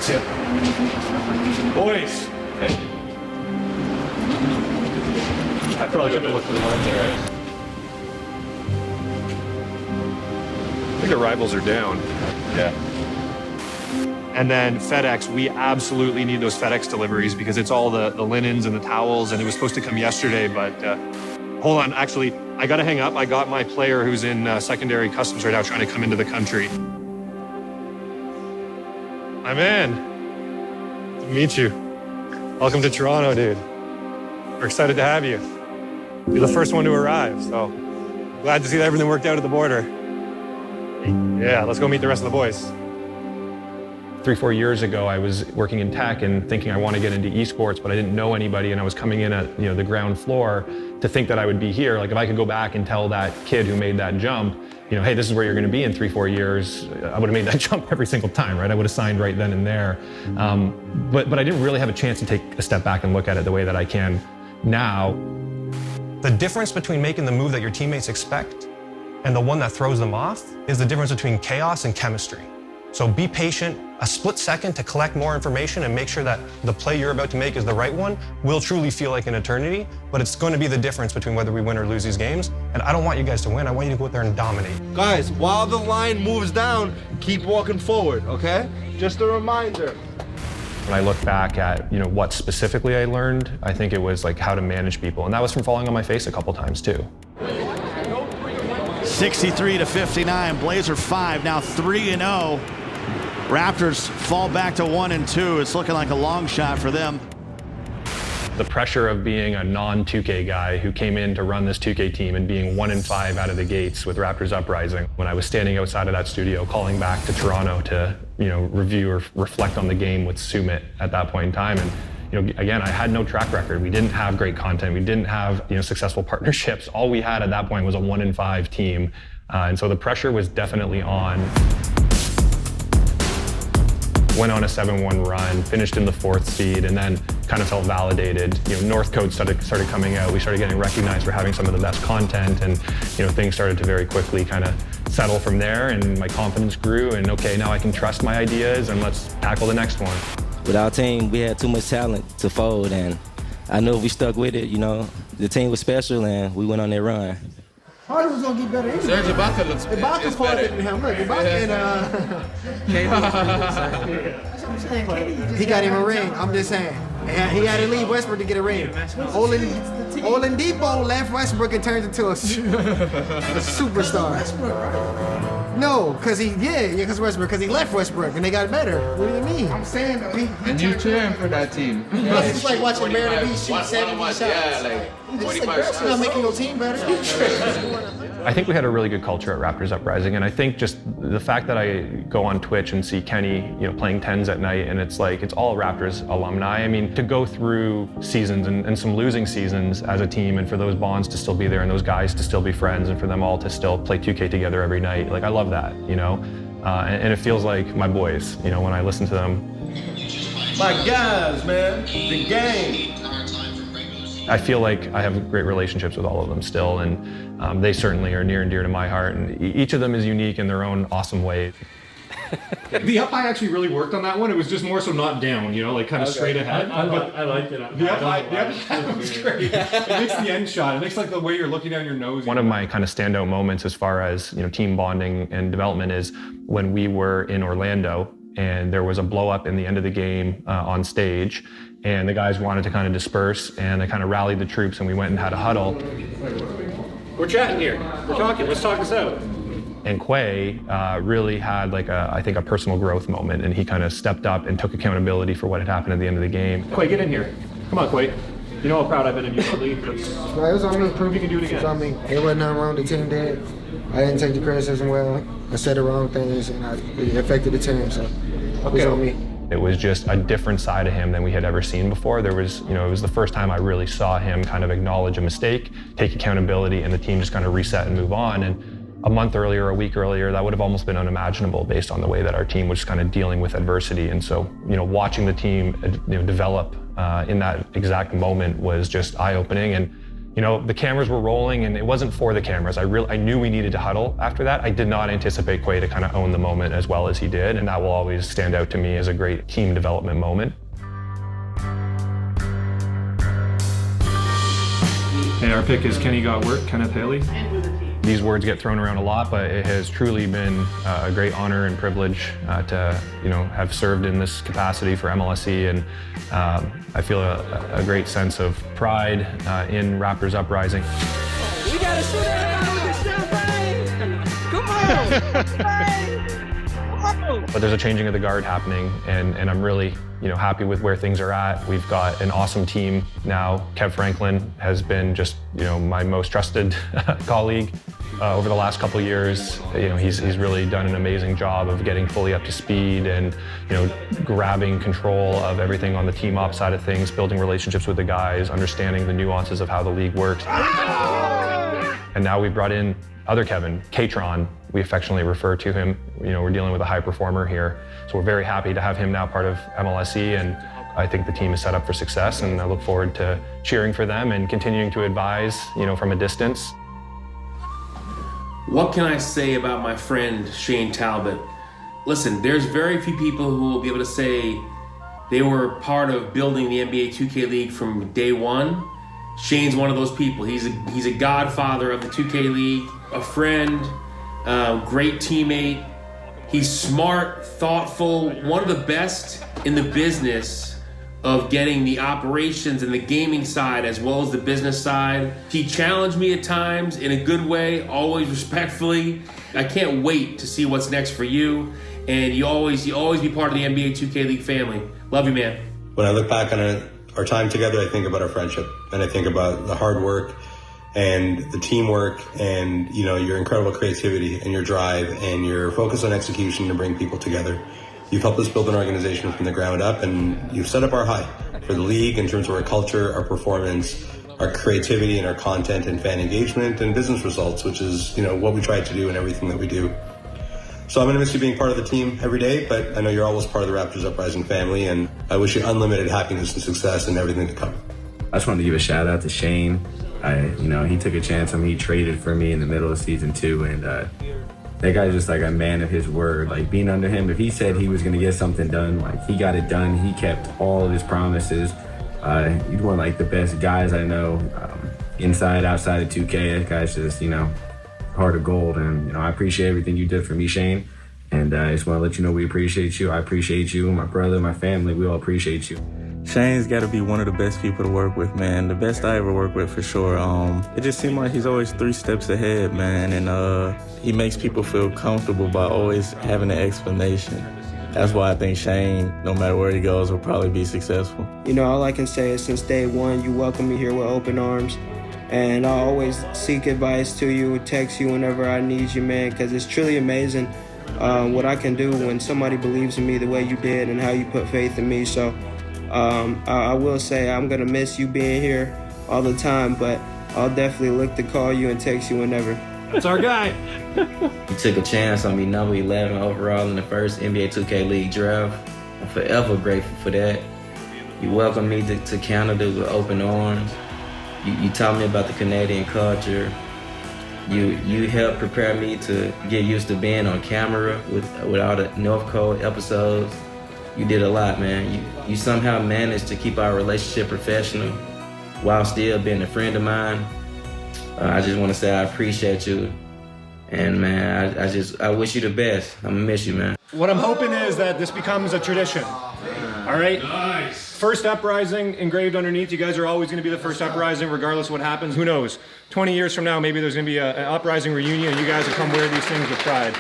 See ya. Boys. Hey. I probably should have looked for the lines there, right? I think the rivals are down. Yeah. And then FedEx, we absolutely need those FedEx deliveries because it's all the linens and the towels, and it was supposed to come yesterday, but hold on, actually, I gotta hang up. I got my player who's in secondary customs right now trying to come into the country. My man, good to meet you. Welcome to Toronto, dude. We're excited to have you. You're the first one to arrive, so glad to see that everything worked out at the border. Yeah, let's go meet the rest of the boys. 3-4 years ago, I was working in tech and thinking I want to get into esports, but I didn't know anybody, and I was coming in at the ground floor to think that I would be here. Like if I could go back and tell that kid who made that jump, hey, this is where you're going to be in 3-4 years, I would have made that jump every single time, right? I would have signed right then and there. But I didn't really have a chance to take a step back and look at it the way that I can now. The difference between making the move that your teammates expect and the one that throws them off is the difference between chaos and chemistry. So be patient, a split second to collect more information and make sure that the play you're about to make is the right one will truly feel like an eternity, but it's going to be the difference between whether we win or lose these games. And I don't want you guys to win, I want you to go out there and dominate. Guys, while the line moves down, keep walking forward, okay? Just a reminder. When I look back at what specifically I learned, I think it was like how to manage people. And that was from falling on my face a couple times too. 63-59, Blazer 5, now 3-0. Raptors fall back to 1-2. It's looking like a long shot for them. The pressure of being a non-2K guy who came in to run this 2K team and being 1-5 out of the gates with Raptors Uprising. When I was standing outside of that studio calling back to Toronto to review or reflect on the game with Sumit at that point in time. And again, I had no track record. We didn't have great content. We didn't have successful partnerships. All we had at that point was a 1-5 team. And so the pressure was definitely on. Went on a 7-1 run, finished in the 4th seed, and then kind of felt validated. North Code started coming out. We started getting recognized for having some of the best content, and things started to very quickly kind of settle from there, and my confidence grew, and okay, now I can trust my ideas, and let's tackle the next one. With our team, we had too much talent to fold, and I know if we stuck with it, the team was special, and we went on that run. Harden was gonna get better anyway. Serge Ibaka looks better. Ibaka farted than him. Look, Ibaka and he got him a ring. I'm just saying. He had to leave Westbrook to get a ring. Oladipo left Westbrook and turned into a superstar. No, because Westbrook, because he left Westbrook and they got better. What do you mean? I'm saying and you cheering for that team. It's like watching Mary B shoot 70 shots. Yeah, like 25 shots. You're not making your team better. I think we had a really good culture at Raptors Uprising, and I think just the fact that I go on Twitch and see Kenny, playing tens at night, and it's all Raptors alumni. I mean, to go through seasons and some losing seasons as a team, and for those bonds to still be there, and those guys to still be friends, and for them all to still play 2K together every night, I love that, and it feels like my boys, when I listen to them. My guys, man, the game. I feel like I have great relationships with all of them still, and they certainly are near and dear to my heart, and each of them is unique in their own awesome way. The up high actually really worked on that one. It was just more so not down, kind of straight ahead. I liked it. The up high was great. It makes the end shot. It makes the way you're looking down your nose. One of my kind of standout moments as far as team bonding and development is when we were in Orlando and there was a blow up in the end of the game on stage, and the guys wanted to kind of disperse, and they kind of rallied the troops, and we went and had a huddle. We're chatting here. We're talking. Let's talk this out. And Quay really had I think a personal growth moment, and he kind of stepped up and took accountability for what had happened at the end of the game. Quay, get in here. Come on, Quay. You know how proud I've been of you lately. It was on me. Prove you can do it again. It was on me. There wasn't nothing wrong. The team did. I didn't take the criticism well. I said the wrong things, and it affected the team, so it was on me. It was just a different side of him than we had ever seen before. There was, it was the first time I really saw him kind of acknowledge a mistake, take accountability, and the team just kind of reset and move on. And a month earlier, a week earlier, that would have almost been unimaginable based on the way that our team was kind of dealing with adversity. And so, watching the team, develop in that exact moment was just eye-opening. And, You know, the cameras were rolling, and it wasn't for the cameras. I knew we needed to huddle after that. I did not anticipate Quay to kind of own the moment as well as he did, and that will always stand out to me as a great team development moment. Hey, our pick is Kenny Got Work, Kenneth Haley. These words get thrown around a lot, but it has truly been a great honor and privilege to, you know, have served in this capacity for MLSE, and I feel a great sense of pride in Raptors Uprising. We gotta shoot everybody with the champagne! Come on! But there's a changing of the guard happening, and I'm really, you know, happy with where things are at. We've got an awesome team now. Kev Franklin has been just, you know, my most trusted colleague over the last couple of years. You know, he's really done an amazing job of getting fully up to speed and, you know, grabbing control of everything on the team op side of things, building relationships with the guys, understanding the nuances of how the league works. And now we brought in other Kevin, Katron, we affectionately refer to him. You know, we're dealing with a high performer here. So we're very happy to have him now part of MLSE, and I think the team is set up for success, and I look forward to cheering for them and continuing to advise, you know, from a distance. What can I say about my friend Shane Talbot? Listen, there's very few people who will be able to say they were part of building the NBA 2K League from day one. Shane's one of those people. He's a godfather of the 2K League, a friend, great teammate. He's smart, thoughtful, one of the best in the business of getting the operations and the gaming side as well as the business side. He challenged me at times in a good way, always respectfully. I can't wait to see what's next for you, and you always be part of the NBA 2K League family. Love you, man. When I look back on our time together, I think about our friendship, and I think about the hard work and the teamwork and, you know, your incredible creativity and your drive and your focus on execution to bring people together. You've helped us build an organization from the ground up, and you've set up our high for the league in terms of our culture, our performance, our creativity and our content and fan engagement and business results, which is, you know, what we try to do in everything that we do. So I'm going to miss you being part of the team every day, but I know you're always part of the Raptors Uprising family, and I wish you unlimited happiness and success and everything to come. I just wanted to give a shout out to Shane. He took a chance on me. He traded for me in the middle of season 2, and that guy's just like a man of his word. Like, being under him, if he said he was going to get something done, like, he got it done. He kept all of his promises. He's one of like the best guys I know, inside, outside of 2K. That guy's just, you know, heart of gold, and, you know, I appreciate everything you did for me, Shane. And I just want to let you know we appreciate you. I appreciate you, my brother, my family. We all appreciate you. Shane's got to be one of the best people to work with, man. The best I ever worked with, for sure. It just seems like he's always 3 steps ahead, man. And he makes people feel comfortable by always having an explanation. That's why I think Shane, no matter where he goes, will probably be successful. You know, all I can say is since day one, you welcome me here with open arms. And I always seek advice to you, text you whenever I need you, man, because it's truly amazing what I can do when somebody believes in me the way you did and how you put faith in me. So I will say I'm going to miss you being here all the time, but I'll definitely look to call you and text you whenever. That's our guy. You took a chance on me, number 11 overall in the first NBA 2K League draft. I'm forever grateful for that. You welcomed me to Canada with open arms. You taught me about the Canadian culture. You helped prepare me to get used to being on camera with all the North Code episodes. You did a lot, man. You somehow managed to keep our relationship professional while still being a friend of mine. I just want to say I appreciate you. And, man, I wish you the best. I'm going to miss you, man. What I'm hoping is that this becomes a tradition. All right? Nice. First uprising engraved underneath. You guys are always going to be the first uprising regardless of what happens. Who knows? 20 years from now, maybe there's going to be an uprising reunion and you guys will come wear these things with pride.